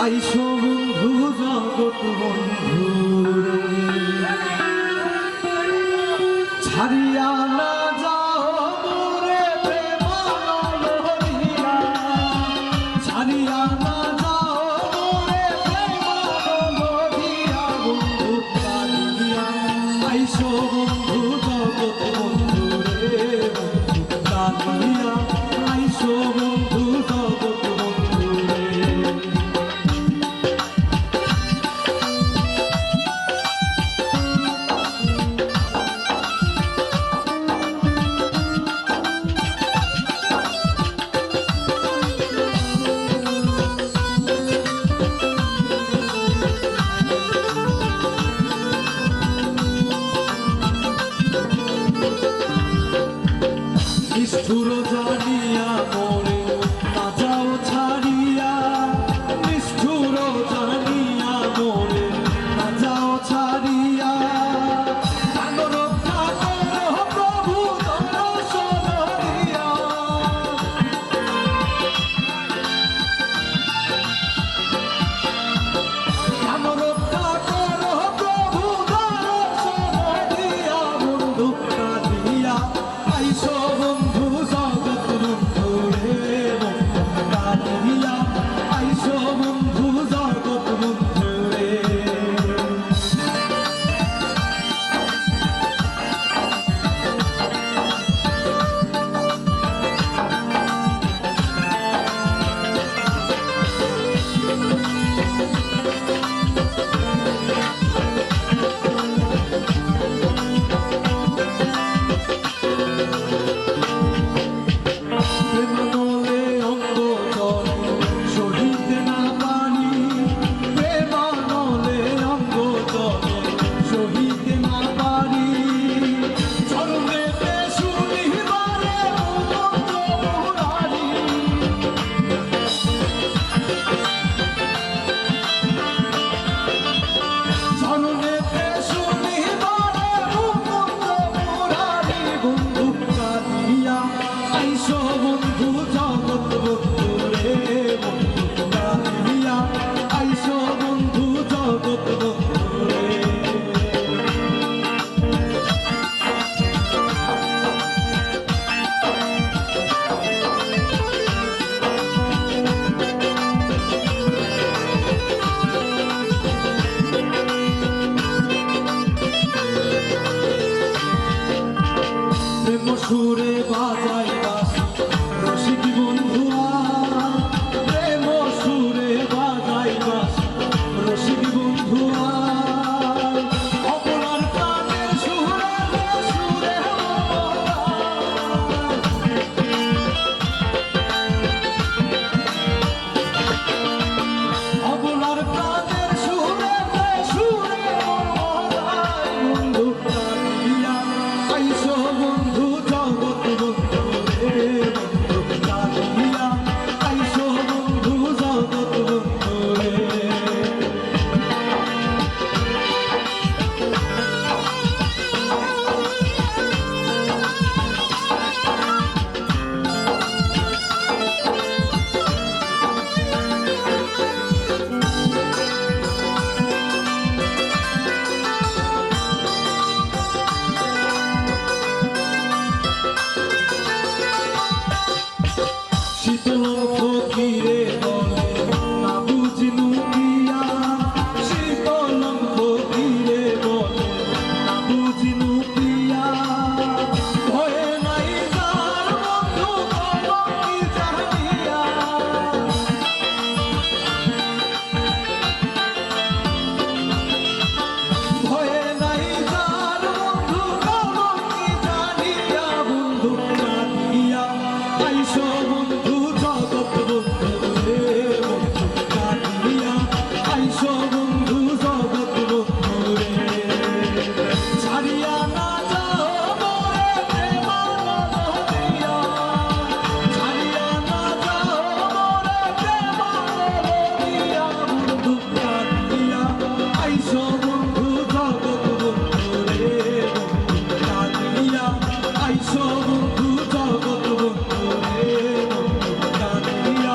আইসো বন্ধু জগৎ বন্ধু ছাড়িয়া না যাও মোরে প্রেমানন্দ দিয়া, ছাড়িয়া না যাও মোরে প্রেমানন্দ দিয়া, বন্ধু কাঁদিয়া আইসো বন্ধু জগৎ বন্ধু রে, বন্ধু কাঁদিয়া আইসো বন্ধু জগৎ বন্ধু রে। নিষ্ঠুর জানিয়া মোরে না যাও ছাড়িয়া, নিষ্ঠুর জানিয়া মোরে না যাও ছাড়িয়া, রক্ষা করো প্রভু দর্শন দিয়া, রক্ষা করো প্রভু দর্শন দিয়া, বন্ধু কাঁদিয়া আইসো বন্ধু জগৎ বন্ধু রে, বন্ধু কাঁদিয়া আইসো বন্ধু জগৎ বন্ধু রে। প্রেমানলে অঙ্গ চলে সহিতে না পারি, প্রেমানলে অঙ্গ চলে সহিতে না পারি, চরণেতে শুনিবারে মন্ত্র মুরারি, চরণেতে শুনিবারে মন্ত্র মুরারি, বন্ধু কাঁদিয়া আইসো বন্ধু জগৎ বন্ধু রে, বন্ধু কাঁদিয়া আইসো বন্ধু জগৎ বন্ধু রে। প্রেম সুরে বাজাই বাঁশি রসিক বন্ধুয়া, প্রেম সুরে বাজাই বাঁশি রসিক বন্ধুয়া, অপরার প্রাণের সুরে সুরে অপরার প্রাণের সুরে সুরে বন্ধু কাঁদিয়া আইসো বন্ধু জগৎ বন্ধু রে, বন্ধু কাঁদিয়া আইসো বন্ধু জগৎ বন্ধু রে। শীতল ফকিরে বলে না বুঝলু পিয়া, শীতল ফকিরে বলে না বুঝলু পিয়া, ভয়ে নাই যার বন্ধু কলঙ্কি জানিয়া, ভয়ে নাই যার বন্ধু কলঙ্কি জানিয়া, বন্ধু কাঁদিয়া আইসো বন্ধু জগৎ বন্ধু রে, বন্ধু কাঁদিয়া আইসো বন্ধু জগৎ বন্ধু রে, ছাড়িয়া না যাও মোরে প্রেমানন্দ দিয়া, ছাড়িয়া না যাও মোরে প্রেমানন্দ দিয়া, বন্ধু কাঁদিয়া আইসো বন্ধু জগৎ বন্ধু রে, বন্ধু কাঁদিয়া আইসো বন্ধু জগৎ বন্ধু রে, বন্ধু কাঁদিয়া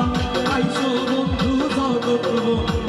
আইসো বন্ধু জগৎ বন্ধু।